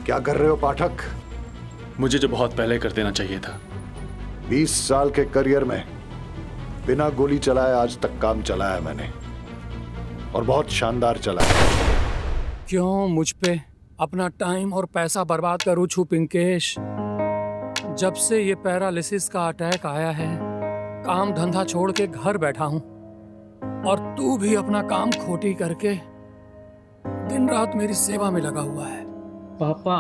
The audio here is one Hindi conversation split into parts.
क्या कर रहे हो पाठक? मुझे जो बहुत पहले कर देना चाहिए था। 20 साल के करियर में बिना गोली चलाए आज तक काम चलाया मैंने, और बहुत शानदार चलाया। क्यों मुझ पे अपना टाइम और पैसा बर्बाद करूं छू पिंकेश? जब से ये पैरालिसिस का अटैक आया है, काम धंधा छोड़ के घर बैठा हूं, और तू भी अपना काम खोटी करके दिन रात मेरी सेवा में लगा हुआ है। पापा,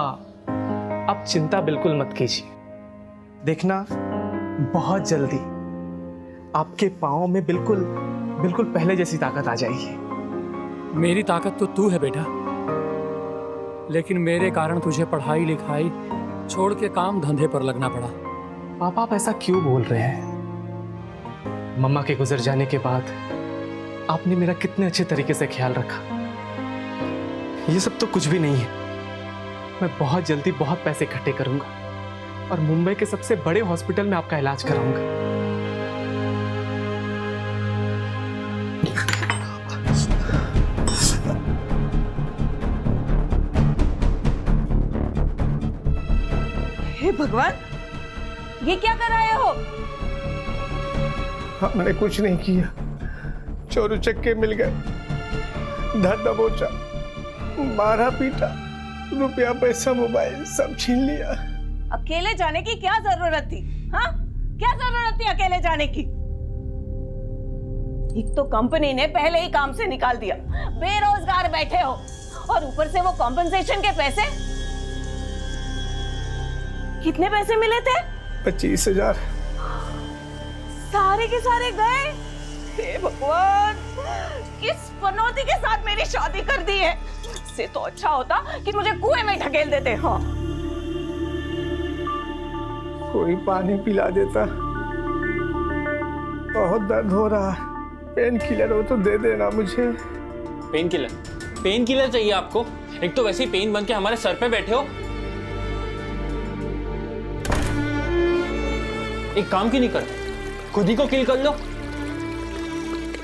आप चिंता बिल्कुल मत कीजिए। देखना, बहुत जल्दी आपके पाँव में बिल्कुल बिल्कुल पहले जैसी ताकत आ जाएगी। मेरी ताकत तो तू है बेटा, लेकिन मेरे कारण तुझे पढ़ाई लिखाई छोड़ के काम धंधे पर लगना पड़ा। पापा, आप ऐसा क्यों बोल रहे हैं? मम्मा के गुजर जाने के बाद आपने मेरा कितने अच्छे तरीके से ख्याल रखा। ये सब तो कुछ भी नहीं है। मैं बहुत जल्दी बहुत पैसे इकट्ठे करूंगा और मुंबई के सबसे बड़े हॉस्पिटल में आपका इलाज कराऊंगा। हे भगवान, ये क्या कर रहे हो? हमने कुछ नहीं किया, चोर उचक्के मिल गए, धर दबोचा, मारा पीटा, रुपया पैसा मोबाइल सब छीन लिया। अकेले जाने की क्या जरूरत थी? हाँ, क्या जरूरत थी अकेले जाने की? एक तो कंपनी ने पहले ही काम से निकाल दिया, बेरोजगार बैठे हो, और ऊपर से वो कॉम्पेंसेशन के पैसे। कितने पैसे मिले थे? 25,000। सारे के सारे गए। हे भगवान, किस पनौती के साथ मेरी शादी कर दी है। इससे तो अच्छा होता कि मुझे कुएं में ढकेल देते। हाँ, कोई पानी पिला देता। बहुत दर्द हो रहा है, पेन किलर हो तो दे देना मुझे। Pain killer? पेन किलर चाहिए आपको? एक तो वैसे ही पेन बन के हमारे सर पे बैठे हो। एक काम क्यों नहीं करते, खुद ही को किल कर लो,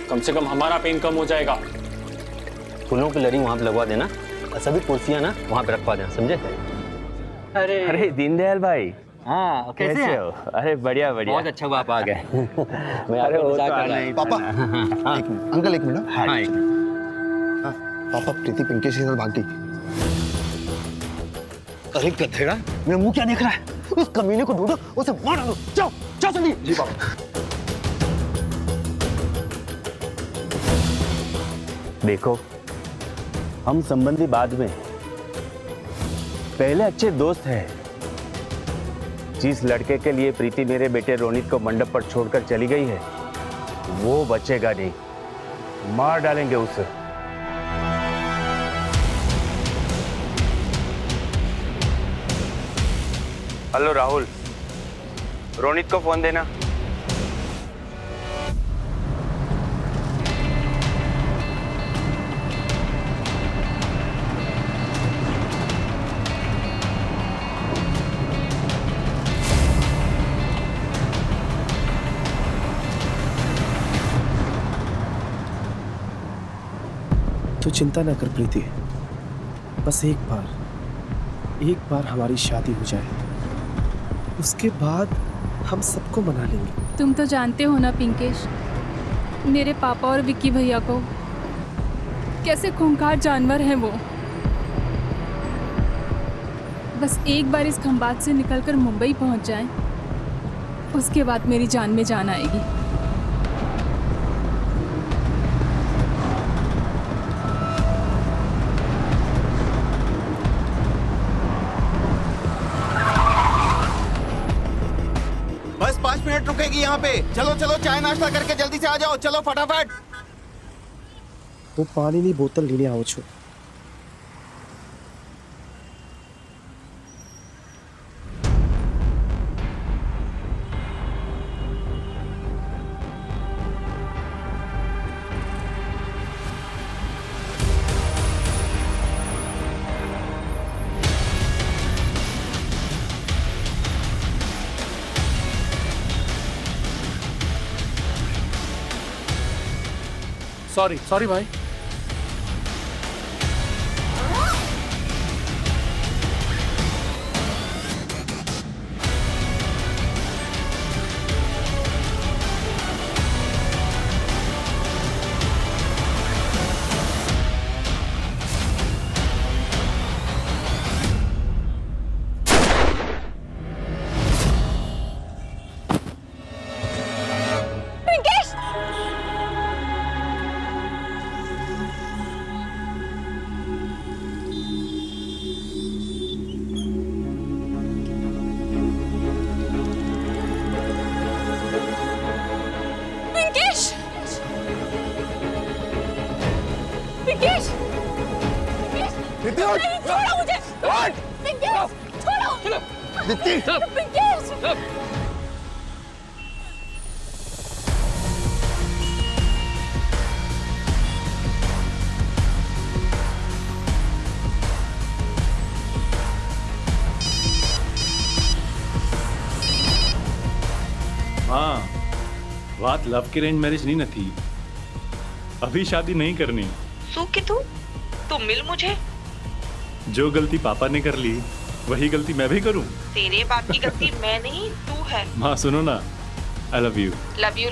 कम से कम हमारा पेन कम हो जाएगा। फूलों की लड़ी वहां पे लगवा देना और सभी कुर्सियां ना वहां पे रखवा देना, समझे? अरे दीनदयाल भाई, हाँ, कैसे हो? अरे बढ़िया बढ़िया, बहुत अच्छा हुआ आप आ गए। मैं अरे वो मजाक तो कर रहा नहीं था। पापा, अंकल एक मिनट। हाँ, पापा, प्रीति पिंकेश के साथ भाग गई। अरे गधेड़ा, मेरा मुंह क्या देख रहा है? उस कमीने को ढूंढो, उसे मार डालो। जाओ जाओ जल्दी। जी पापा। देखो, हम संबंधी बाद में, पहले अच्छे दोस्त हैं। जिस लड़के के लिए प्रीति मेरे बेटे रोनित को मंडप पर छोड़कर चली गई है, वो बचेगा नहीं, मार डालेंगे उसे। हेलो राहुल, रोनित को फोन देना। तू चिंता ना कर प्रीति, बस एक बार हमारी शादी हो जाए, उसके बाद हम सबको मना लेंगे। तुम तो जानते हो ना पिंकेश, मेरे पापा और विक्की भैया को कैसे खूंखार जानवर हैं वो। बस एक बार इस खंबात से निकलकर मुंबई पहुंच जाएं, उसके बाद मेरी जान में जान आएगी। बस 5 मिनट रुकेगी यहाँ पे। चलो चलो, चाय नाश्ता करके जल्दी से आ जाओ। चलो फटाफट। वो पानी बोतल लेने आओ छो। सॉरी भाई। दीप्ति पिंकेश! हाँ, बात लव की अरेंज मैरिज नहीं न थी। अभी शादी नहीं करनी। सू कि तू मिल मुझे। जो गलती पापा ने कर ली वही गलती मैं भी करूं। तेरे बाप की गलती मैं नहीं, तू है। माँ सुनो ना, I love you. Love you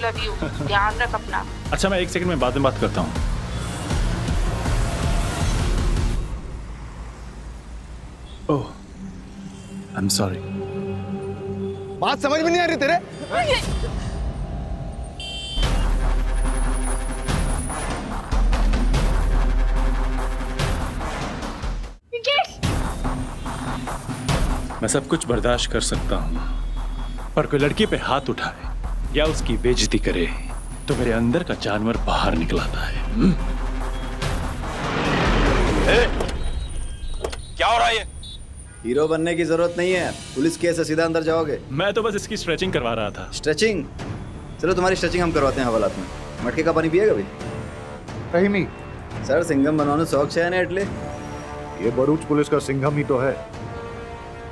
ध्यान रख अपना। अच्छा मैं 1 सेकंड में बाद में बात करता हूँ। ओह, आई एम सॉरी। बात समझ में नहीं आ रही तेरे। मैं सब कुछ बर्दाश्त कर सकता हूँ, पर कोई लड़की पे हाथ उठाए या उसकी बेइज्जती करे तो मेरे अंदर का जानवर बाहर निकल आता है। क्या हो रहा है ये? हीरो बनने की जरूरत नहीं है, पुलिस केस है, सीधा अंदर जाओगे। मैं तो बस इसकी स्ट्रेचिंग करवा रहा था। स्ट्रेचिंग? चलो तुम्हारी स्ट्रेचिंग हम करवाते हैं हवालात में। मटके का पानी पिएगा भाई? कहीं नहीं सर, सिंघम बनवाने शौक है ना एटले। ये भरूच पुलिस का सिंघम ही तो है।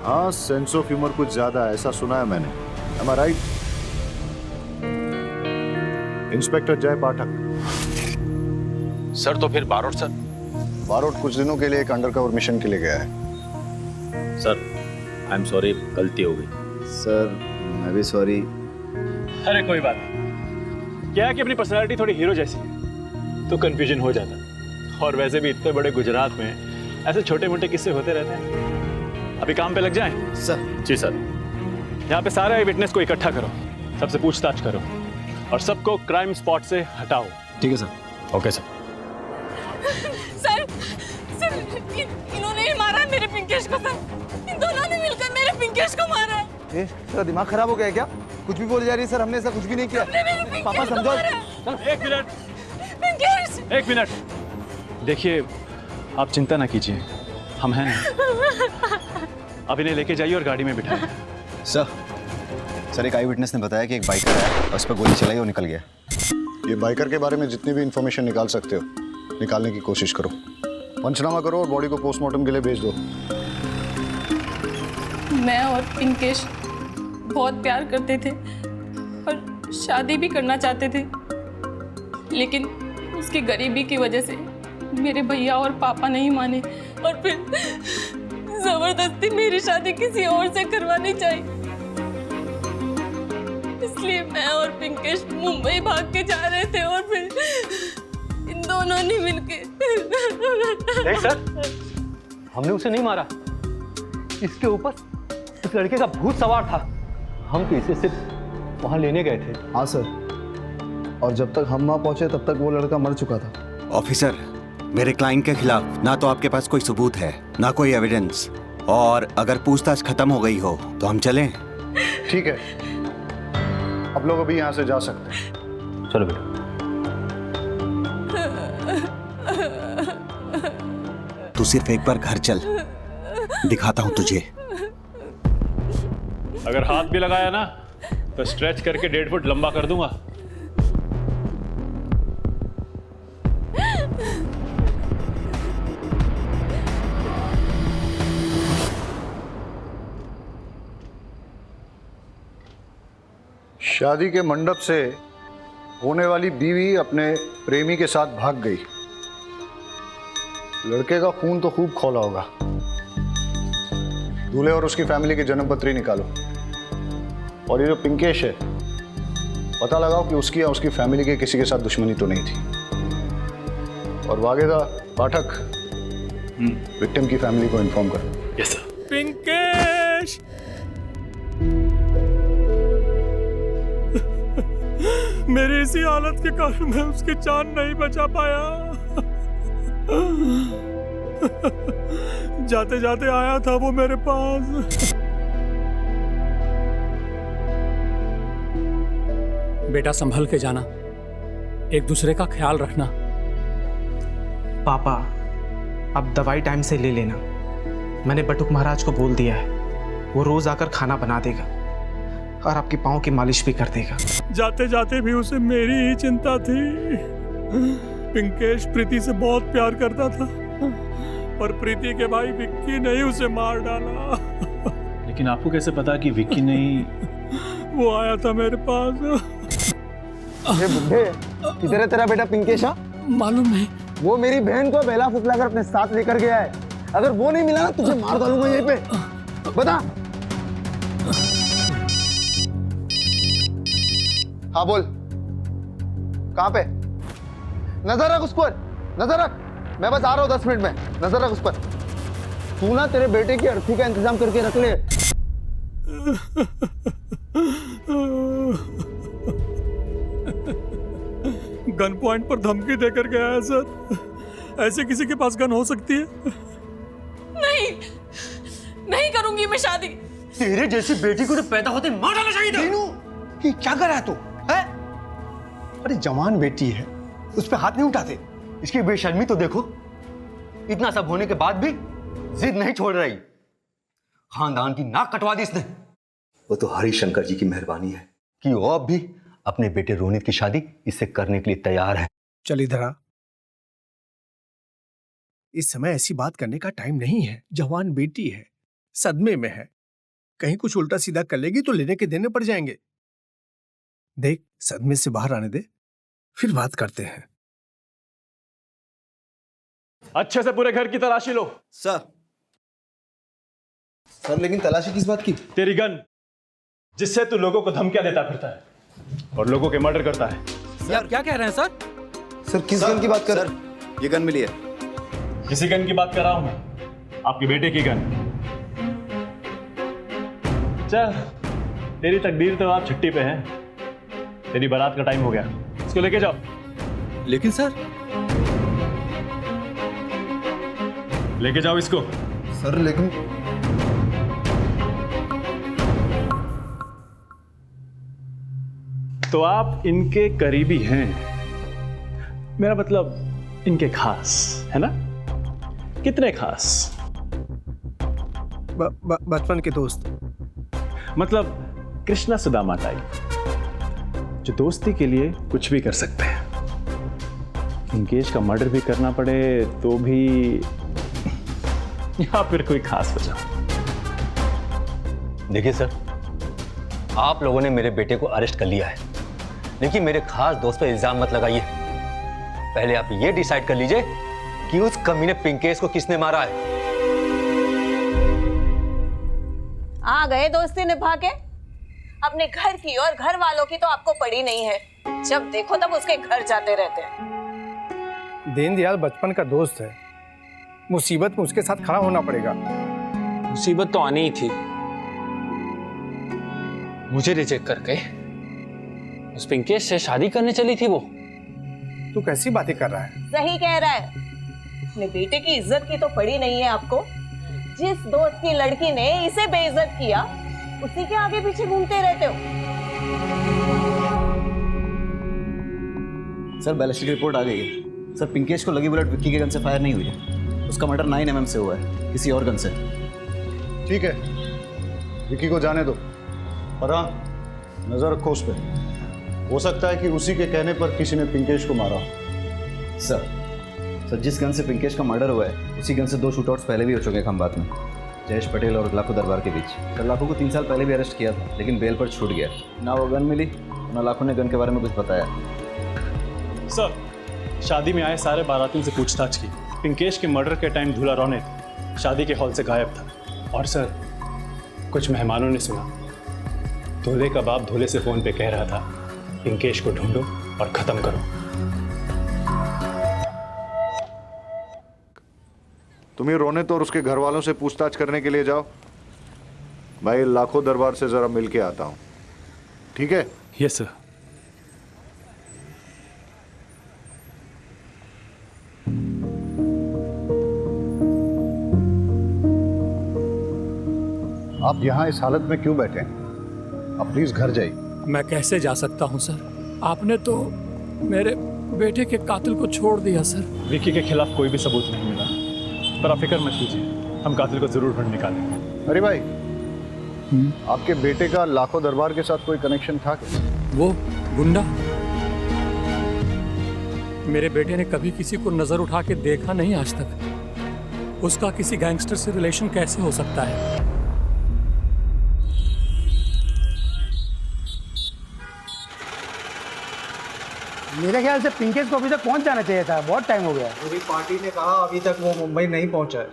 हाँ, सेंस ऑफ ह्यूमर कुछ ज्यादा है, ऐसा सुना है मैंने। Am I right? Inspector Jay Pathak. Sir तो फिर बारोट सर? बारोट कुछ दिनों के लिए एक अंडरकवर मिशन के लिए गया है। सर आई एम सॉरी, गलती हो गई। सर मैं भी सॉरी। अरे कोई बात नहीं, क्या है कि अपनी पर्सनालिटी थोड़ी हीरो जैसी है तो कंफ्यूजन हो जाता। और वैसे भी इतने बड़े गुजरात में ऐसे छोटे मोटे किस्से होते रहते हैं। अभी काम पे लग जाएं? सर। जी सर। यहाँ पे सारे विटनेस को इकट्ठा करो, सबसे पूछताछ करो और सबको क्राइम स्पॉट से हटाओ। ठीक है सर। Okay sir. सर इन्होंने ही मारा है मेरे पिंकेश को। सर इन दोनों ने मिलकर मेरे पिंकेश को मारा है। तेरा दिमाग खराब हो गया है क्या? कुछ भी बोल जा रही है। सर हमने ऐसा कुछ भी नहीं किया। पापा समझो। एक मिनट, पिंकेश! 1 मिनट। देखिए आप चिंता ना कीजिए, हम हैं ना। अब इन्हें लेके जाइए और गाड़ी में बिठाइए। सर एक आई विटनेस ने बताया कि एक बाइकर आया और उस पर गोली चलाई और निकल गया। ये बाइकर के बारे में जितनी भी इंफॉर्मेशन निकाल सकते हो निकालने की कोशिश करो। पंचनामा करो और बॉडी को पोस्टमार्टम के लिए भेज दो। मैं और पिंकेश बहुत प्यार करते थे और शादी भी करना चाहते थे, लेकिन उसकी गरीबी की वजह से मेरे भैया और पापा नहीं माने और फिर जबरदस्ती मेरी शादी किसी और से करवानी चाहिए। इसलिए मैं और पिंकेश मुंबई भाग के जा रहे थे और फिर इन दोनों ने मिलके। नहीं सर, हमने उसे नहीं मारा। इसके ऊपर इस लड़के का भूत सवार था। हम तो इसे सिर्फ वहां लेने गए थे। हाँ सर, और जब तक हम वहां पहुंचे तब तक वो लड़का मर चुका था। ऑफिसर, मेरे क्लाइंट के खिलाफ ना तो आपके पास कोई सबूत है ना कोई एविडेंस, और अगर पूछताछ खत्म हो गई हो तो हम चलें। ठीक है, आप लोग अभी यहाँ से जा सकते हैं। चलो बेटा। तू सिर्फ एक बार घर चल, दिखाता हूँ तुझे। अगर हाथ भी लगाया ना तो स्ट्रेच करके 1.5 फुट लंबा कर दूंगा। शादी के मंडप से होने वाली बीवी अपने प्रेमी के साथ भाग गई। लड़के का खून तो खूब खौला होगा। दूल्हे और उसकी फैमिली की जन्म पत्री निकालो, और ये जो पिंकेश है पता लगाओ कि उसकी या उसकी फैमिली के किसी के साथ दुश्मनी तो नहीं थी। और वागेदा पाठक विक्टिम की फैमिली को इन्फॉर्म करो। Yes sir. पिंकेश! मेरी इसी हालत के कारण मैं उसकी जान नहीं बचा पाया। जाते जाते आया था वो मेरे पास। बेटा संभल के जाना, एक दूसरे का ख्याल रखना। पापा, अब दवाई टाइम से ले लेना। मैंने बटुक महाराज को बोल दिया है। वो रोज आकर खाना बना देगा और आपके पाँव की मालिश भी कर देगा। जाते जाते भी उसे मेरी ही चिंता थी। पिंकेश प्रीति से बहुत प्यार करता था, पर प्रीति के भाई विक्की ने ही उसे मार डाला। लेकिन आपको कैसे पता कि विक्की नहीं? वो आया था मेरे पास। ये बुड्ढे, किधर है तेरा बेटा पिंकेश? मालूम नहीं। वो मेरी बहन को बेला फुसलाकर अपने साथ लेकर गया है। अगर वो नहीं मिला ना तुझे मार डालूंगा यहीं पे। बता। हाँ बोल, कहाँ पे? नजर रख उस पर, नजर रख। मैं बस आ रहा हूँ 10 मिनट में। नजर रख उस पर। तू ना तेरे बेटे की अर्थी का इंतजाम करके रख ले। गन पॉइंट पर धमकी देकर गया है सर। ऐसे किसी के पास गन हो सकती है? नहीं, नहीं करूंगी मैं शादी। तेरे जैसी बेटी को तो पैदा होते मार डालना चाहिए था। ये क्या कर रहा है तू? है? अरे जवान बेटी है, उस पे हाथ नहीं उठाते। इसकी बेशर्मी तो देखो। इतना सब होने के बाद भी जिद नहीं छोड़ रही। खानदान की नाक कटवा दी इसने। वो तो हरिशंकर जी की मेहरबानी है कि वो अब भी अपने बेटे रोनित की शादी इससे करने के लिए तैयार है। चल इधर आ। इस समय ऐसी बात करने का टाइम नहीं है। जवान बेटी है, सदमे में है। कहीं कुछ उल्टा सीधा कर लेगी तो लेने के देने पड़ जाएंगे। देख, सदमे से बाहर आने दे, फिर बात करते हैं। अच्छे से पूरे घर की तलाशी लो। सर लेकिन तलाशी किस बात की? तेरी गन, जिससे तू लोगों को धमकियां देता फिरता है और लोगों के मर्डर करता है। यार क्या कह रहे हैं सर? सर किस गन की बात कर? सर, ये गन मिली है। किसी गन की बात कर रहा हूं मैं, आपके बेटे की गन। चल, तेरी तकदीर तो आप छुट्टी पे है। तेरी बारात का टाइम हो गया, इसको लेके जाओ। लेकिन सर। लेके जाओ इसको। सर लेकिन तो आप इनके करीबी हैं, मेरा मतलब इनके खास है ना? कितने खास? बचपन के दोस्त। मतलब कृष्णा सुदामा टाइप, जो दोस्ती के लिए कुछ भी कर सकते हैं। पिंकेश का मर्डर भी करना पड़े तो भी, या फिर कोई खास वजह। देखिए सर, आप लोगों ने मेरे बेटे को अरेस्ट कर लिया है, लेकिन मेरे खास दोस्त पे इल्जाम मत लगाइए। पहले आप ये डिसाइड कर लीजिए कि उस कमीने पिंकेश को किसने मारा है। आ गए दोस्ती निभा के। अपने घर की और घर वालों की तो आपको पड़ी नहीं है। जब देखो तब उसके घर जाते रहते हैं। दीनदयाल बचपन का दोस्त है। मुसीबत में उसके साथ खड़ा होना पड़ेगा। मुसीबत तो आनी ही थी। मुझे रिजेक्ट करके उस पिंकेश से शादी करने चली थी वो। तू कैसी बातें कर रहा है? सही कह रहा है। अपने बेटे की इज्जत की तो पड़ी नहीं है आपको। जिस दोस्त की लड़की ने इसे बेइज्जत किया, उसी के आगे पीछे घूमते रहते हो। सर, बैलिस्टिक रिपोर्ट आ गई है। सर, पिंकेश को लगी बुलेट विक्की के गन से फायर नहीं हुई है। उसका मर्डर 9 mm से हुआ है, किसी और गन से। ठीक है, विक्की को जाने दो, पर हाँ, नजर रखो उस पर। हो सकता है कि उसी के कहने पर किसी ने पिंकेश को मारा। सर, जिस गन से पिंकेश का मर्डर हुआ है, उसी गन से 2 शूटआउट्स पहले भी हो चुके हैं खंबात में, जयेश पटेल और लाखों दरबार के बीच। सर, लाखों को 3 साल पहले भी अरेस्ट किया था, लेकिन बेल पर छूट गया। ना वो गन मिली, ना लाखों ने गन के बारे में कुछ बताया। सर, शादी में आए सारे बारातियों से पूछताछ की। पिंकेश के मर्डर के टाइम दूल्हा रोनित शादी के हॉल से गायब था। और सर, कुछ मेहमानों ने सुना दूल्हे का बाप दूल्हे से फोन पे कह रहा था, पिंकेश को ढूंढो और खत्म करो। तुम ही रोनित और उसके घर वालों से पूछताछ करने के लिए जाओ। मैं लाखों दरबार से जरा मिल के आता हूँ, ठीक है? Yes sir. आप यहाँ इस हालत में क्यों बैठे हैं? आप प्लीज घर जाइए। मैं कैसे जा सकता हूँ सर? आपने तो मेरे बेटे के कातिल को छोड़ दिया सर। विक्की के खिलाफ कोई भी सबूत नहीं मिला, पर आप फिक्र मत कीजिए, हम कातिल को जरूर ढूंढ निकालेंगे। अरे भाई, आपके बेटे का लाखों दरबार के साथ कोई कनेक्शन था क्या? वो गुंडा मेरे बेटे ने कभी किसी को नजर उठा के देखा नहीं आज तक। उसका किसी गैंगस्टर से रिलेशन कैसे हो सकता है? मेरे ख्याल से पिंकेश को अभी तक पहुंच जाना चाहिए था, बहुत टाइम हो गया। पूरी पार्टी ने कहा अभी तक वो मुंबई नहीं पहुंचा है।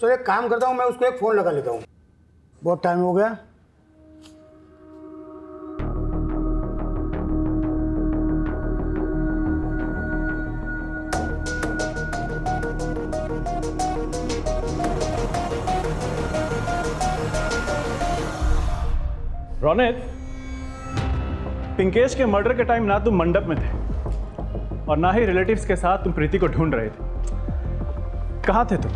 तो एक काम करता हूँ, मैं उसको एक फ़ोन लगा लेता हूँ, बहुत टाइम हो गया। रोनित, पिंकेश के मर्डर के टाइम ना तुम मंडप में थे और ना ही रिलेटिव्स के साथ तुम प्रीति को ढूंढ रहे थे। कहाँ थे तुम?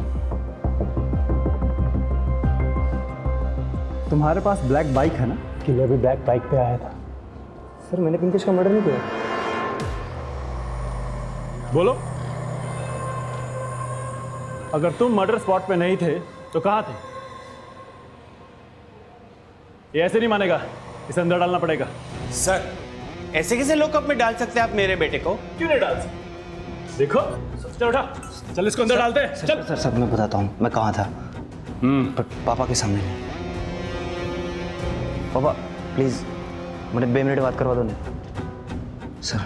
तुम्हारे पास ब्लैक बाइक है ना? किले भी ब्लैक बाइक पे आया था। सर मैंने पिंकेश का मर्डर नहीं किया। बोलो, अगर तुम मर्डर स्पॉट पे नहीं थे तो कहाँ थे? ये ऐसे नहीं मानेगा, इसे अंदर डालना पड़ेगा। सर ऐसे कैसे लॉकअप में डाल सकते हैं आप मेरे बेटे को? क्यों नहीं डाल सकते? देखो, चल उठा, चल इसको अंदर डालते हैं। चल। सर मैं बताता हूँ मैं कहाँ था। पर पापा के सामने नहीं। पापा प्लीज मुझे 2 मिनट बात करवा दो ना सर।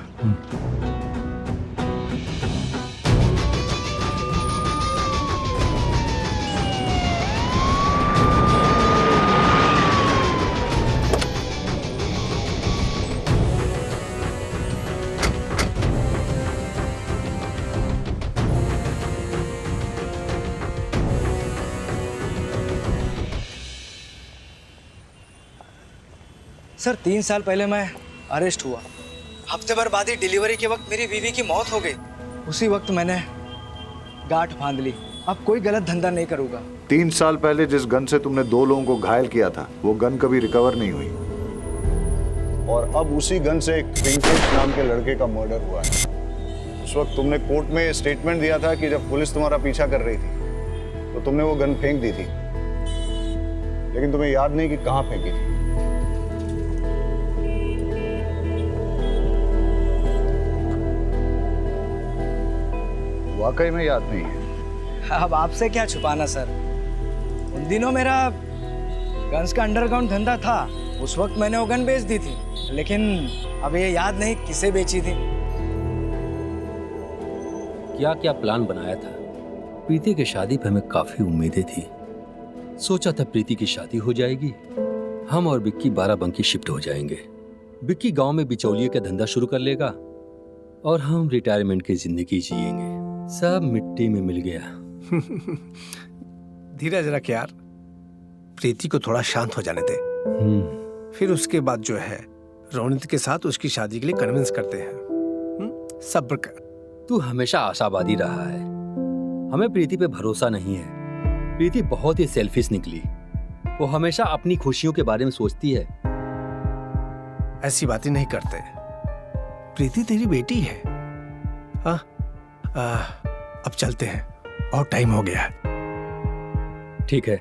सर 3 साल पहले मैं अरेस्ट हुआ। हफ्ते भर बाद ही डिलीवरी के वक्त मेरी बीवी की मौत हो गई। उसी वक्त मैंने गांठ बांध ली, अब कोई गलत धंधा नहीं करूंगा। 3 साल पहले जिस गन से तुमने 2 लोगों को घायल किया था वो गन कभी रिकवर नहीं हुई, और अब उसी गन से एक पिंकेश नाम के लड़के का मर्डर हुआ है। उस वक्त तुमने कोर्ट में स्टेटमेंट दिया था कि जब पुलिस तुम्हारा पीछा कर रही थी तो तुमने वो गन फेंक दी थी, लेकिन तुम्हें याद नहीं कि कहाँ फेंकी थी। वाकई में याद नहीं है? अब आपसे क्या छुपाना सर। उन दिनों मेरा गन्स का अंडरग्राउंड धंधा था, उस वक्त मैंने वो गन बेच दी थी, लेकिन अब ये याद नहीं किसे बेची थी। क्या क्या प्लान बनाया था। प्रीति की शादी पे हमें काफी उम्मीदें थी। सोचा था प्रीति की शादी हो जाएगी, हम और बिक्की बाराबंकी शिफ्ट हो जाएंगे। बिक्की गांव में बिचौलिए का धंधा शुरू कर लेगा और हम रिटायरमेंट की जिंदगी जिएंगे। सब मिट्टी में मिल गया। धीरज रख यार, प्रीति को थोड़ा शांत हो जाने दे। फिर उसके बाद जो है रोनित के साथ उसकी शादी के लिए कन्विंस करते हैं। सब्र कर। तू हमेशा आशावादी रहा है, हमें प्रीति पे भरोसा नहीं है। प्रीति बहुत ही सेल्फिश निकली, वो हमेशा अपनी खुशियों के बारे में सोचती है। ऐसी बातें नहीं करते, प्रीति तेरी बेटी है। हाँ अब चलते हैं, बहुत टाइम हो गया है। ठीक है।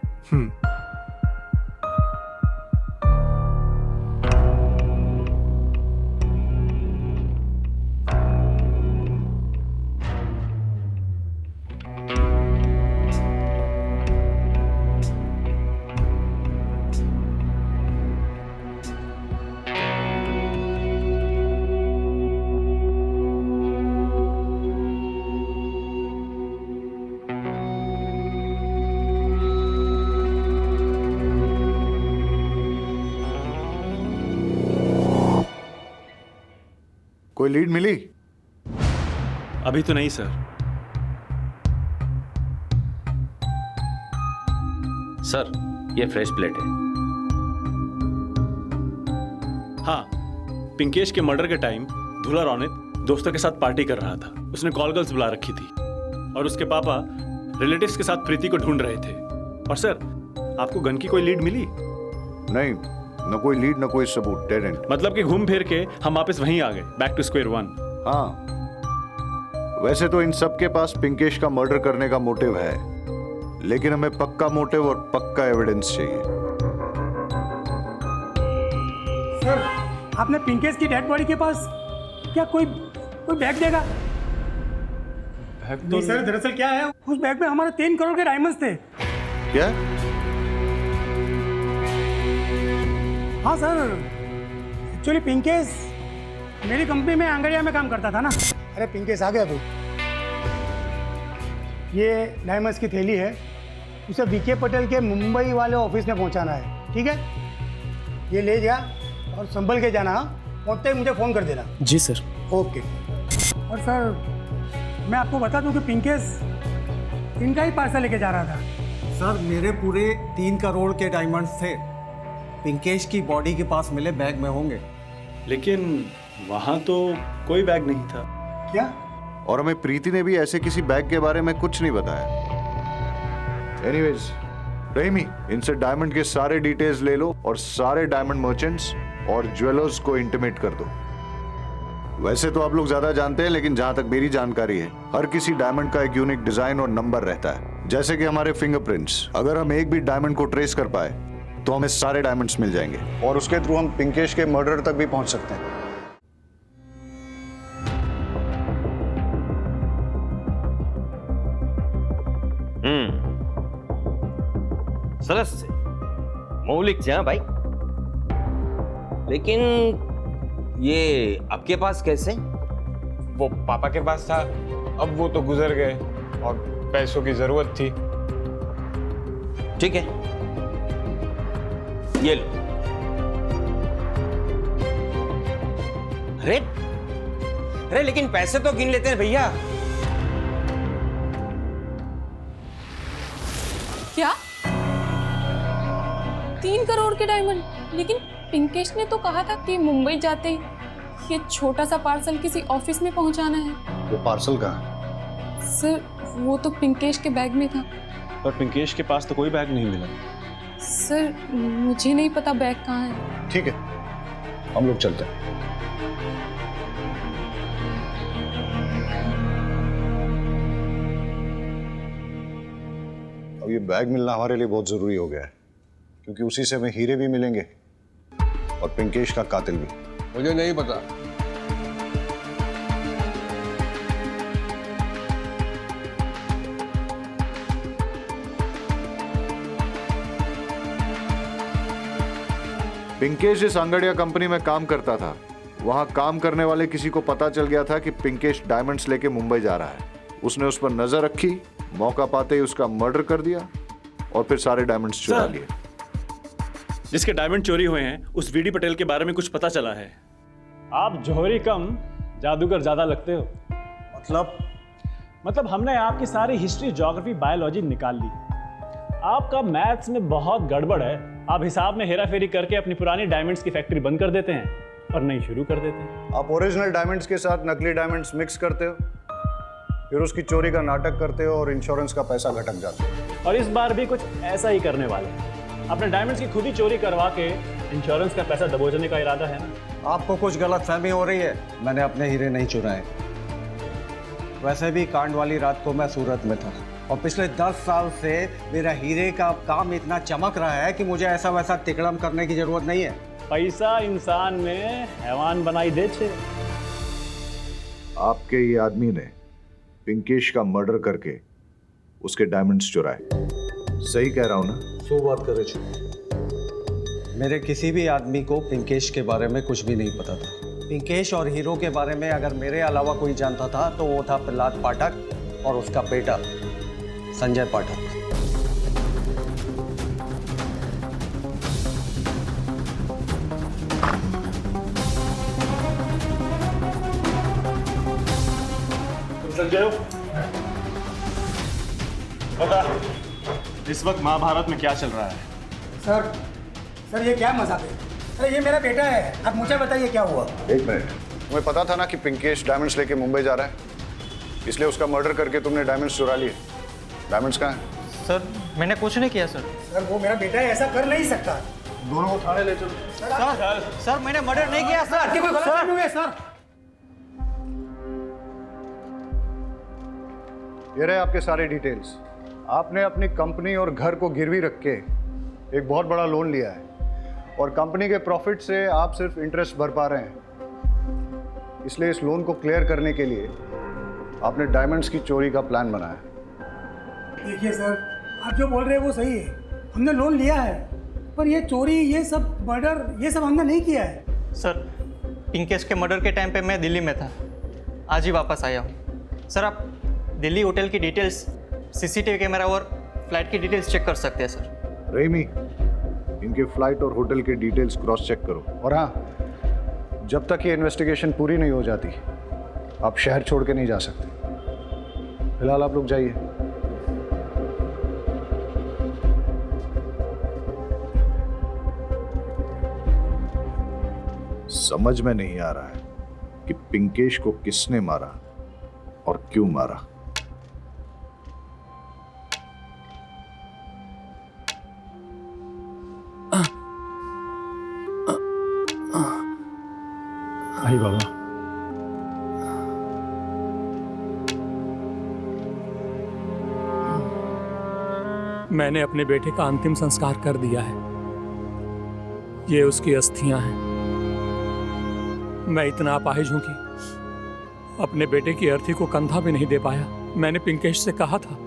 कोई लीड मिली? अभी तो नहीं सर। सर ये फ्रेश प्लेट है। हाँ, पिंकेश के मर्डर के टाइम दूल्हा रोनित दोस्तों के साथ पार्टी कर रहा था। उसने कॉल गर्ल्स बुला रखी थी और उसके पापा रिलेटिव्स के साथ प्रीति को ढूंढ रहे थे। और सर, आपको गन की कोई लीड मिली? नहीं, न कोई लीड न कोई सबूत, डेड एंड। मतलब कि घूम फिर के हम वापस वहीं आ गए, बैक टू स्क्वायर वन। हाँ, वैसे तो इन सब के पास पिंकेश का मर्डर करने का मोटिव है, लेकिन हमें पक्का मोटिव और पक्का एविडेंस चाहिए। सर आपने पिंकेश की डेड बॉडी के पास क्या कोई बैग देगा? नहीं सर, दरअसल क्या है, उस बैग में हमारे 3 करोड़ के डायमंड्स थे। क्या? हाँ सर, एक्चुअली पिंकेश मेरी कंपनी में आंगड़िया में काम करता था ना। अरे पिंकेश आ गया तू। ये डायमंड्स की थैली है, उसे बीके पटेल के मुंबई वाले ऑफिस में पहुंचाना है, ठीक है? ये ले जा और संभल के जाना। पहुंचते ही मुझे फ़ोन कर देना। जी सर। ओके। और सर मैं आपको बता दूं कि पिंकेश इनका ही पार्सल लेके जा रहा था। सर मेरे पूरे 3 करोड़ के डायमंड्स थे, पिंकेश की बॉडी के पास मिले बैग में होंगे। लेकिन वहां तो कोई बैग नहीं था। क्या? और हमें प्रीति ने भी ऐसे किसी बैग के बारे में कुछ नहीं बताया। एनीवेज रहीमी, इनसे डायमंड के सारे डिटेल्स ले लो और सारे डायमंड मर्चेंट्स और ज्वेलर्स को इंटीमेट कर दो। वैसे तो आप लोग ज्यादा जानते हैं, लेकिन जहां तक मेरी जानकारी है, हर किसी डायमंड का एक यूनिक डिजाइन और नंबर रहता है, जैसे कि हमारे फिंगरप्रिंट्स। अगर हम एक भी डायमंड को ट्रेस कर पाए तो हमें सारे डायमंड्स मिल जाएंगे और उसके थ्रू हम पिंकेश के मर्डर तक भी पहुंच सकते हैं। सरस से मौलिक से, हाँ भाई। लेकिन ये आपके पास कैसे? वो पापा के पास था, अब वो तो गुजर गए और पैसों की जरूरत थी। ठीक है, ये लो। अरे अरे लेकिन पैसे तो गिन लेते हैं भैया। क्या 3 करोड़ के डायमंड? लेकिन पिंकेश ने तो कहा था कि मुंबई जाते ही ये छोटा सा पार्सल किसी ऑफिस में पहुंचाना है। वो पार्सल कहाँ? सर वो तो पिंकेश के बैग में था। पर पिंकेश के पास तो कोई बैग नहीं मिला। सर मुझे नहीं पता बैग कहाँ है। ठीक है, हम लोग चलते हैं। अब ये बैग मिलना हमारे लिए बहुत जरूरी हो गया है, क्योंकि उसी से हमें हीरे भी मिलेंगे और पिंकेश का कातिल भी। मुझे नहीं पता। पिंकेश इस अंगड़िया कंपनी में काम करता था। वहां काम करने वाले किसी को पता चल गया था कि पिंकेश डायमंड्स लेके मुंबई जा रहा है। उसने उस पर नजर रखी, मौका पाते ही उसका मर्डर कर दिया और फिर सारे डायमंड्स चुरा लिए। जिसके डायमंड चोरी हुए हैं उस वीडी पटेल के बारे में कुछ पता चला है। आप जौहरी कम जादूगर ज्यादा लगते हो। मतलब हमने आपकी सारी हिस्ट्री, ज्योग्राफी, बायोलॉजी निकाल ली। आपका मैथ्स में बहुत गड़बड़ है। आप हिसाब में हेरा फेरी करके अपनी पुरानी डायमंड्स की फैक्ट्री बंद कर देते हैं और नई शुरू कर देते हैं। आप ओरिजिनल डायमंड्स के साथ नकली डायमंड्स मिक्स करते हो, फिर उसकी चोरी का नाटक करते हो और इंश्योरेंस का पैसा घटक जाता है। और इस बार भी कुछ ऐसा ही करने वाले हैं। अपने डायमंड्स की खुद ही चोरी करवा के इंश्योरेंस का पैसा दबोचने का इरादा है ना? आपको कुछ गलतफहमी हो रही है। मैंने अपने हीरे नहीं चुराए। वैसे भी कांड वाली रात को मैं सूरत में था और पिछले 10 साल से मेरा हीरे का काम इतना चमक रहा है कि मुझे ऐसा वैसा तिकड़म करने की जरूरत नहीं है। पैसा इंसान में हैवान बनाई दे छे। आपके ये आदमी ने पिंकेश का मर्डर करके उसके डायमंड्स चुराए। सही कह रहा हूं ना? सो बात कर रहे थे। मेरे किसी भी आदमी को पिंकेश के बारे में कुछ भी नहीं पता था। पिंकेश और हीरो के बारे में अगर मेरे अलावा कोई जानता था तो वो था प्रहलाद पाठक और उसका बेटा संजय पाठक। संजय बता, इस वक्त महाभारत में क्या चल रहा है? सर ये क्या मजाक है? अरे ये मेरा बेटा है, आप मुझे बताइए क्या हुआ। एक मिनट, तुम्हें पता था ना कि पिंकेश डायमंड्स लेके मुंबई जा रहा है, इसलिए उसका मर्डर करके तुमने डायमंड्स चुरा लिए। डायमंड्स कहाँ हैं? सर मैंने कुछ नहीं किया सर। सर वो मेरा बेटा है, ऐसा कर नहीं सकता। दोनों को थाने ले चलो। सर मैंने मर्डर नहीं किया सर। आपकी कोई गलती नहीं है सर। ये रहे आपके सारे डिटेल्स। आपने अपनी कंपनी और घर को गिरवी रख के एक बहुत बड़ा लोन लिया है और कंपनी के प्रॉफिट से आप सिर्फ इंटरेस्ट भर पा रहे हैं। इसलिए इस लोन को क्लियर करने के लिए आपने डायमंड्स की चोरी का प्लान बनाया। देखिए सर, आप जो बोल रहे हैं वो सही है, हमने लोन लिया है, पर ये चोरी, ये सब मर्डर, ये सब हमने नहीं किया है। सर, पिंकेश के मर्डर के टाइम पे मैं दिल्ली में था, आज ही वापस आया हूँ। सर, आप दिल्ली होटल की डिटेल्स, सीसीटीवी कैमरा और फ्लाइट की डिटेल्स चेक कर सकते हैं सर। रेमी, इनके फ्लाइट और होटल के डिटेल्स क्रॉस चेक करो। और हाँ, जब तक ये इन्वेस्टिगेशन पूरी नहीं हो जाती आप शहर छोड़ के नहीं जा सकते। फिलहाल आप लोग जाइए। समझ में नहीं आ रहा है कि पिंकेश को किसने मारा और क्यों मारा। आई बाबा। मैंने अपने बेटे का अंतिम संस्कार कर दिया है। ये उसकी अस्थियां हैं। मैं इतना अपाहिज हूं कि अपने बेटे की अर्थी को कंधा भी नहीं दे पाया। मैंने पिंकेश से कहा था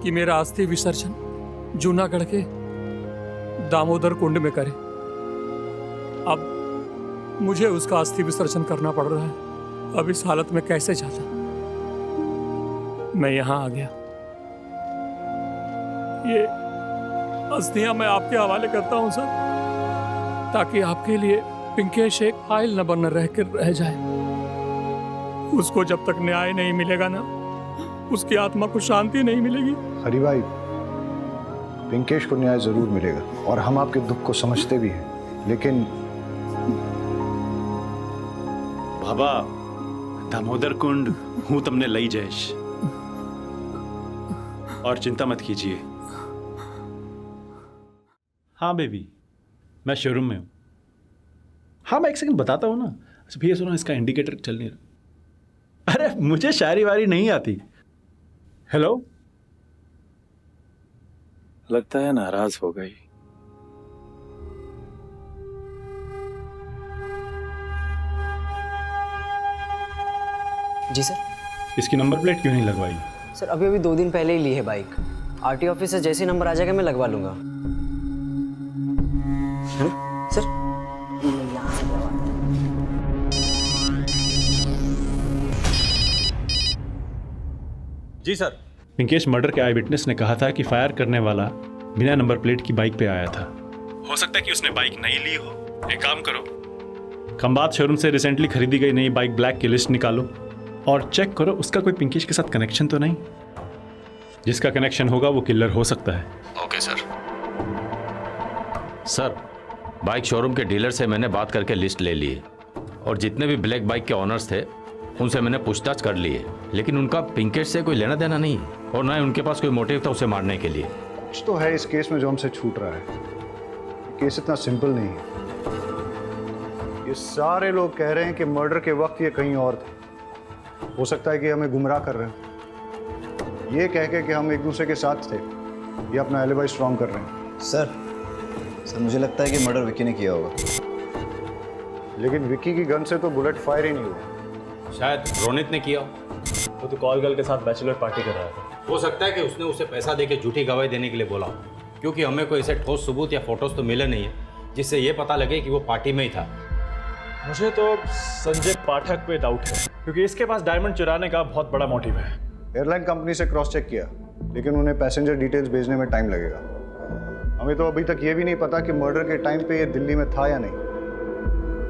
कि मेरा अस्थि विसर्जन जूनागढ़ के दामोदर कुंड में करे। अब मुझे उसका अस्थि विसर्जन करना पड़ रहा है। अब इस हालत में कैसे जाता। मैं यहां आ गया। ये अस्थियां मैं आपके हवाले करता हूं सर, ताकि आपके लिए पिंकेश एक फाइल न बन रह जाए। उसको जब तक न्याय नहीं मिलेगा ना, उसकी आत्मा को शांति नहीं मिलेगी। हरी भाई, पिंकेश को न्याय जरूर मिलेगा और हम आपके दुख को समझते भी हैं, लेकिन बाबा, दामोदर कुंड हूं तुमने लई जयेश, और चिंता मत कीजिए। हाँ बेबी, मैं शोरूम में हूँ। हाँ, मैं एक सेकंड बताता हूँ ना। अच्छा भैया सुनो, इसका इंडिकेटर चल नहीं रहा। अरे मुझे शायरी वारी नहीं आती। हेलो, लगता है नाराज हो गई। जी सर। इसकी नंबर प्लेट क्यों नहीं लगवाई? सर, अभी अभी 2 दिन पहले ही ली है बाइक। आरटी ऑफिस से जैसे नंबर आ जाएगा मैं लगवा लूंगा। सर, यहाँ से लगवा दें। जी सर। पिंकेश मर्डर के आई विटनेस ने कहा था कि फायर करने वाला बिना नंबर प्लेट की बाइक पे आया था। हो सकता है कि उसने बाइक नहीं ली हो। एक काम करो, खंबात शोरूम से रिसेंटली खरीदी गई नई बाइक ब्लैक की लिस्ट निकालो और चेक करो उसका कोई पिंकेश के साथ कनेक्शन तो नहीं। जिसका कनेक्शन होगा वो किलर हो सकता है। Okay sir. Sir, bike showroom के डीलर से मैंने बात करके लिस्ट ले ली है और जितने भी ब्लैक बाइक के ऑनर्स थे उनसे मैंने पूछताछ कर ली है, लेकिन उनका पिंकेश से कोई लेना देना नहीं है और ना ही उनके पास कोई मोटिव था उसे मारने के लिए। कुछ तो है इस केस में जो हमसे छूट रहा है। केस इतना सिंपल नहीं है। ये सारे लोग कह रहे हैं कि मर्डर के वक्त ये कहीं और थे। हो सकता है कि हमें गुमराह कर रहे हैं। ये कह के कि हम एक दूसरे के साथ थे, ये अपना एलिबाई स्ट्रॉन्ग कर रहे हैं। सर, मुझे लगता है कि मर्डर विक्की ने किया होगा। लेकिन विक्की की गन से तो बुलेट फायर ही नहीं हुआ। शायद रोनित ने किया। वो तो कॉल गर्ल के साथ बैचलर पार्टी कर रहा था। हो सकता है कि उसने उसे पैसा देके झूठी गवाही देने के लिए बोला, क्योंकि हमें कोई ऐसे ठोस सबूत या फोटोज तो मिले नहीं है जिससे ये पता लगे कि वो पार्टी में ही था। मुझे तो संजय पाठक पे डाउट है, क्योंकि इसके पास डायमंड चुराने का बहुत बड़ा मोटिव है। एयरलाइन कंपनी से क्रॉस चेक किया, लेकिन उन्हें पैसेंजर डिटेल्स भेजने में टाइम लगेगा। हमें तो अभी तक ये भी नहीं पता कि मर्डर के टाइम पे ये दिल्ली में था या नहीं,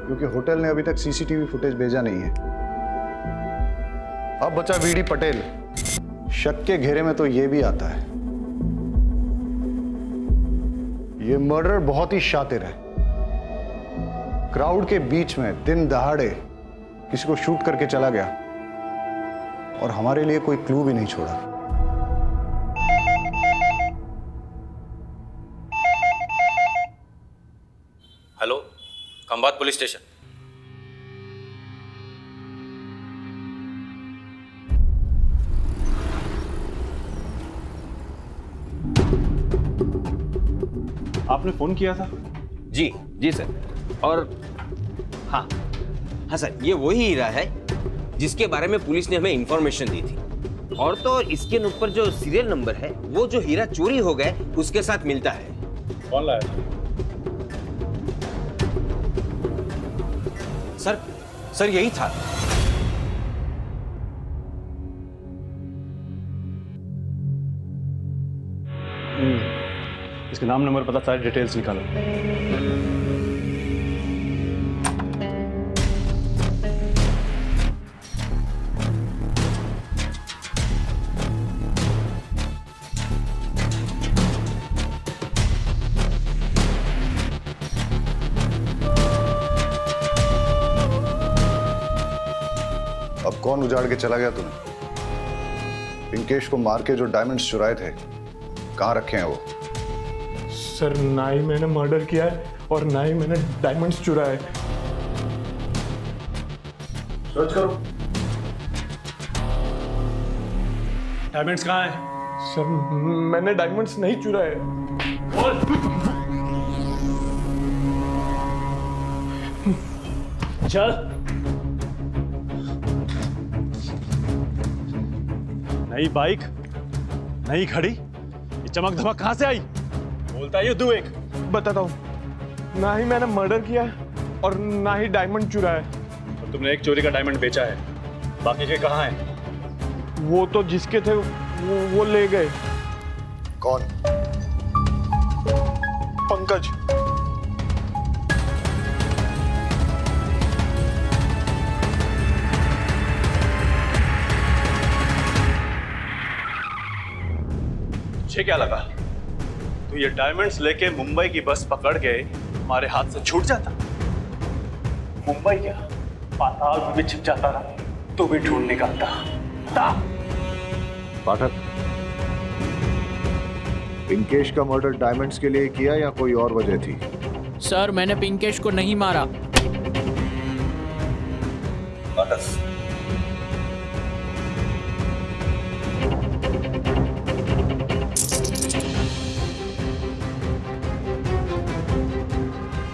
क्योंकि होटल ने अभी तक सीसीटीवी फुटेज भेजा नहीं है। अब बचा वीडी पटेल। शक के घेरे में तो ये भी आता है। ये मर्डर बहुत ही शातिर है। क्राउड के बीच में दिन दहाड़े किसी को शूट करके चला गया और हमारे लिए कोई क्लू भी नहीं छोड़ा। Hello, Khambhat police station. आपने फोन किया था? जी सर। और हाँ हाँ सर, ये वही हीरा है जिसके बारे में पुलिस ने हमें इंफॉर्मेशन दी थी। और तो इसके ऊपर जो सीरियल नंबर है वो जो हीरा चोरी हो गए उसके साथ मिलता है। कौन लाया? सर यही था। इसके नाम नंबर पता, सारी डिटेल्स निकालो। अब कौन उजाड़ के चला गया तुम्हें? पिंकेश को मार के जो डायमंड्स चुराए थे कहाँ रखे हैं वो? सर ना ही मैंने मर्डर किया है और ना ही मैंने डायमंड्स चुराए। सर्च करो। डायमंड्स कहाँ है? सर मैंने डायमंड्स नहीं चुराए। चल। नई बाइक, नई घड़ी, ये चमक धमक कहां से आई? बोलता है तू। एक बताता हूँ, ना ही मैंने मर्डर किया है और ना ही डायमंड चुराया है। और तुमने एक चोरी का डायमंड बेचा है, बाकी के कहाँ हैं? वो तो जिसके थे वो ले गए। कौन? पंकज। तुझे क्या लगा तू ये डायमंड्स लेके मुंबई की बस पकड़ के हमारे हाथ से छूट जाता? मुंबई क्या, पाताल में भी छिप जाता ना तो भी ढूंढ निकालता। पाठक, पिंकेश का मर्डर डायमंड्स के लिए किया या कोई और वजह थी? सर मैंने पिंकेश को नहीं मारा।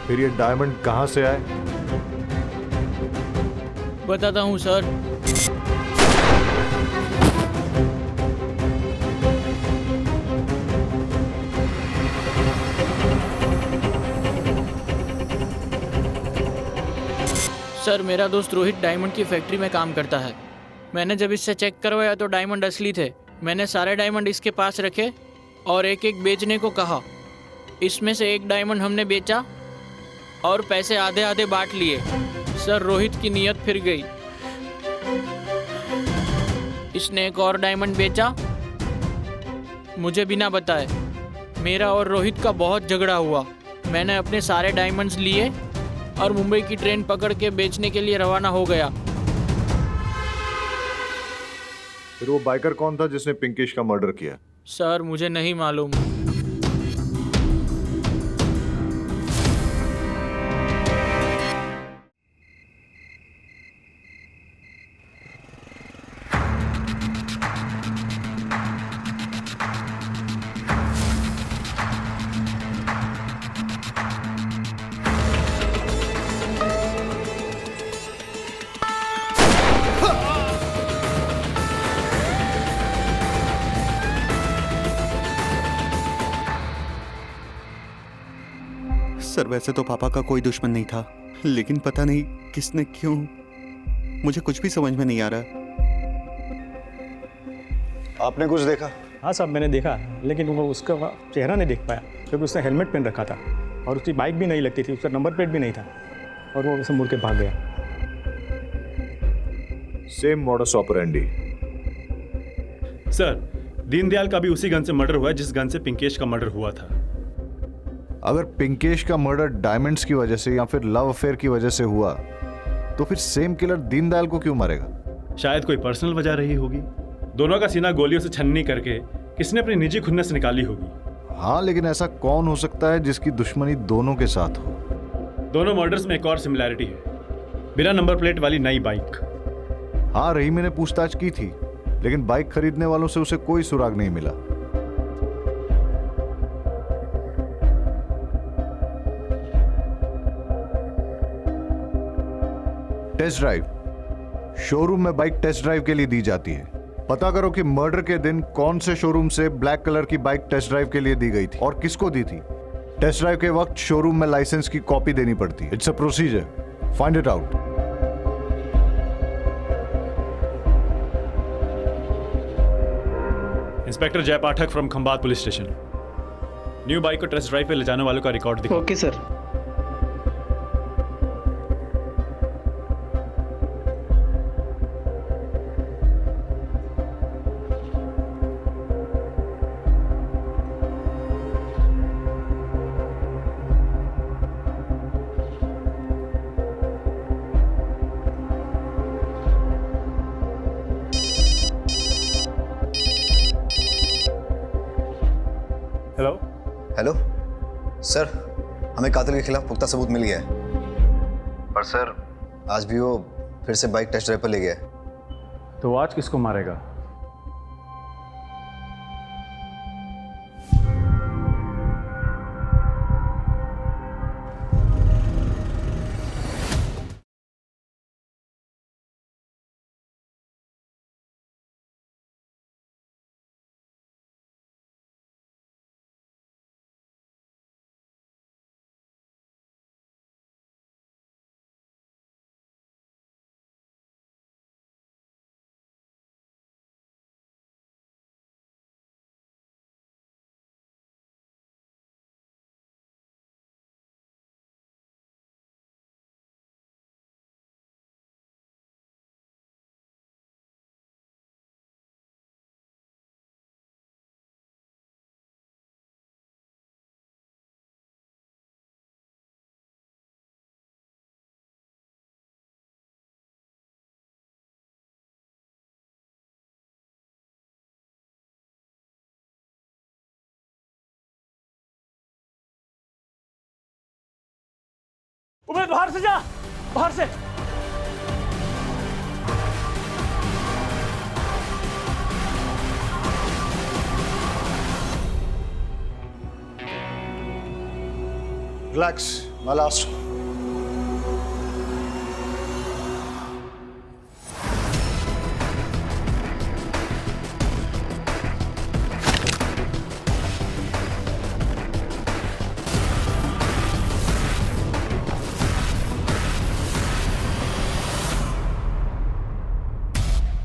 फिर ये डायमंड कहां से आए? बताता हूँ सर। सर मेरा दोस्त रोहित डायमंड की फैक्ट्री में काम करता है। मैंने जब इससे चेक करवाया तो डायमंड असली थे। मैंने सारे डायमंड इसके पास रखे और एक एक बेचने को कहा। इसमें से एक डायमंड हमने बेचा और पैसे आधे आधे बांट लिए। सर रोहित की नीयत फिर गई। इसने एक और डायमंड बेचा मुझे बिना बताए। मेरा और रोहित का बहुत झगड़ा हुआ। मैंने अपने सारे डायमंड्स लिए और मुंबई की ट्रेन पकड़ के बेचने के लिए रवाना हो गया। फिर वो बाइकर कौन था जिसने पिंकेश का मर्डर किया? सर मुझे नहीं मालूम। सर वैसे तो पापा का कोई दुश्मन नहीं था, लेकिन पता नहीं किसने क्यों, मुझे कुछ भी समझ में नहीं आ रहा। आपने कुछ देखा? हाँ साहब मैंने देखा, लेकिन वो उसका चेहरा नहीं देख पाया क्योंकि उसने हेलमेट पहन रखा था और उसकी बाइक भी नहीं लगती थी, उसका नंबर प्लेट भी नहीं था और वो उसे मुड़ के भाग गया। Same modus operandi. Sir Deendayal का भी उसी गन से मर्डर हुआ है जिस गन से पिंकेश का मर्डर हुआ था। अगर पिंकेश का मर्डर डायमंड्स की वजह से या फिर लव अफेयर की वजह से हुआ तो फिर सेम किलर दीनदयाल को क्यों मारेगा? शायद कोई पर्सनल वजह रही होगी। दोनों का सीना गोलियों से छन्नी करके किसने अपनी निजी खुन्नस निकाली होगी। हाँ लेकिन ऐसा कौन हो सकता है जिसकी दुश्मनी दोनों के साथ हो? दोनों मर्डर्स में एक और सिमिलैरिटी है, बिना नंबर प्लेट वाली नई बाइक। हाँ रहीम ने पूछताछ की थी, लेकिन बाइक खरीदने वालों से उसे कोई सुराग नहीं मिला। Test drive. शोरूम में बाइक टेस्ट ड्राइव के लिए दी जाती है। पता करो कि मर्डर के दिन कौन से शोरूम से ब्लैक कलर की बाइक टेस्ट ड्राइव के लिए दी गई थी और किसको दी थी। टेस्ट ड्राइव के वक्त शोरूम में लाइसेंस की कॉपी देनी पड़ती है। It's a procedure, find it out. Inspector Jay Pathak from Khambhat police station. New bike को टेस्ट ड्राइव पे ले जाने वालों का रिकॉर्ड दिखाओ। Okay sir. Hello hello sir, हमें कातिल के खिलाफ पुख्ता सबूत मिल गया है, पर सर आज भी वो फिर से बाइक टेस्ट ड्राइव पर ले गया है। तो आज किसको मारेगा? उमेद बाहर से जा, बाहर से। रिलैक्स, मैं लास्ट।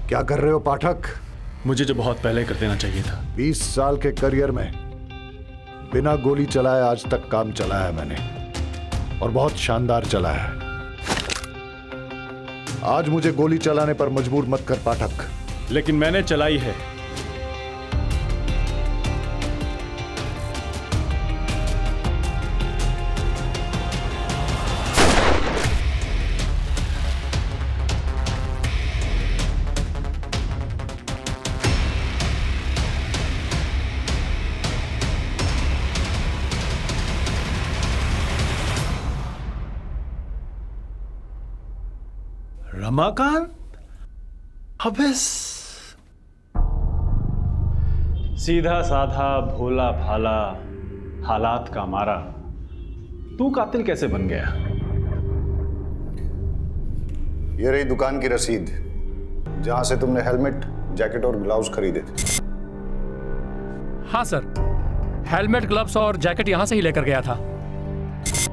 क्या कर रहे हो पाठक? मुझे जो बहुत पहले कर देना चाहिए था। 20 साल के करियर में बिना गोली चलाए आज तक काम चलाया मैंने, और बहुत शानदार चलाया है। आज मुझे गोली चलाने पर मजबूर मत कर पाठक। लेकिन मैंने चलाई है। रमाकांत? अबे सीधा साधा भोला भाला हालात का मारा, तू कातिल कैसे बन गया? ये रही दुकान की रसीद जहां से तुमने हेलमेट, जैकेट और ग्लव्स खरीदे थे। हाँ सर, हेलमेट, ग्लव्स और जैकेट यहाँ से ही लेकर गया था।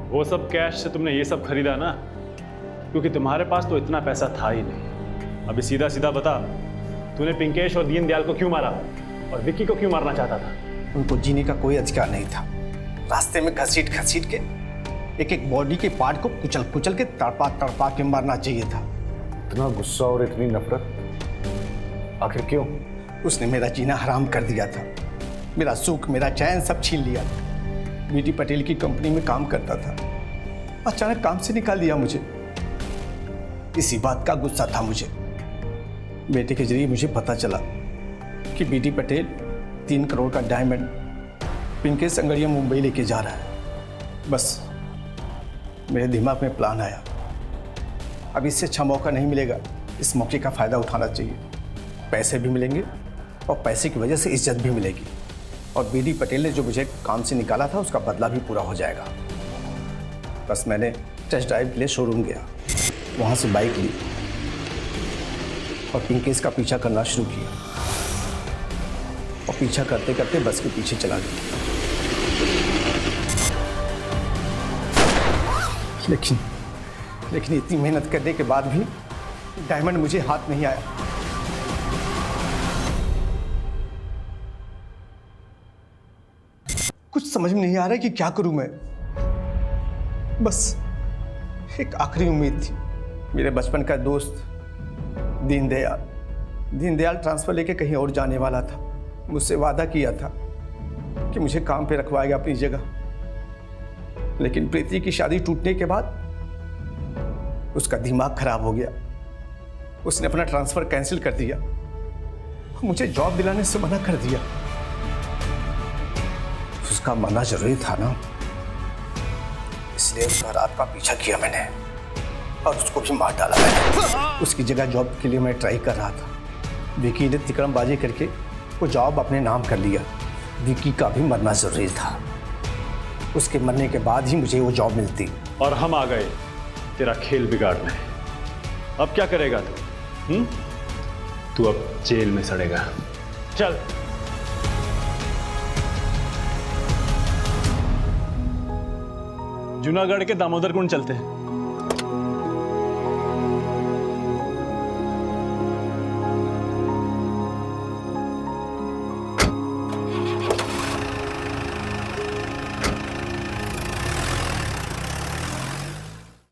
वो सब कैश से तुमने ये सब खरीदा ना, क्योंकि तुम्हारे पास तो इतना पैसा था ही नहीं। अभी सीधा सीधा बता, तूने पिंकेश और दीनदयाल को क्यों मारा और विक्की को क्यों मारना चाहता था? उनको जीने का कोई अधिकार नहीं था। रास्ते में घसीट घसीट के एक एक बॉडी के पार्ट को कुचल कुचल के तड़पा तड़पा के मारना चाहिए था। इतना गुस्सा और इतनी नफरत, आखिर क्यों? उसने मेरा जीना हराम कर दिया था, मेरा सुख, मेरा चैन सब छीन लिया था। बीडी पटेल की कंपनी में काम करता था, अचानक काम से निकाल दिया मुझे। इसी बात का गुस्सा था मुझे। बेटे के जरिए मुझे पता चला कि बीडी पटेल 3 करोड़ का डायमंड पिंकेश संगड़िया मुंबई लेके जा रहा है। बस मेरे दिमाग में प्लान आया, अब इससे अच्छा मौका नहीं मिलेगा, इस मौके का फ़ायदा उठाना चाहिए। पैसे भी मिलेंगे और पैसे की वजह से इज्जत भी मिलेगी, और बीडी पटेल ने जो मुझे काम से निकाला था उसका बदला भी पूरा हो जाएगा। बस मैंने टेस्ट ड्राइव के लिए शोरूम गया। वहां से बाइक ली और पिंकेश का पीछा करना शुरू किया और पीछा करते करते बस के पीछे चला गया। लेकिन इतनी मेहनत करने के बाद भी डायमंड मुझे हाथ नहीं आया। कुछ समझ में नहीं आ रहा कि क्या करूं मैं। बस एक आखिरी उम्मीद थी। मेरे बचपन का दोस्त दीनदयाल ट्रांसफर लेके कहीं और जाने वाला था। मुझसे वादा किया था कि मुझे काम पे रखवाएगा अपनी जगह। लेकिन प्रीति की शादी टूटने के बाद उसका दिमाग खराब हो गया। उसने अपना ट्रांसफर कैंसिल कर दिया, मुझे जॉब दिलाने से मना कर दिया। उसका मरना जरूरी था ना, इसलिए उसका रात का पीछा किया मैंने और उसको भी मार डाला मैंने। उसकी जगह जॉब के लिए मैं ट्राई कर रहा था। विकी ने तिकड़मबाजी करके वो जॉब अपने नाम कर लिया। विकी का भी मरना जरूरी था, उसके मरने के बाद ही मुझे वो जॉब मिलती। और हम आ गए तेरा खेल बिगाड़ने। अब क्या करेगा तू? तू अब जेल में सड़ेगा। चल। जूनागढ़ के दामोदर कुंड चलते हैं।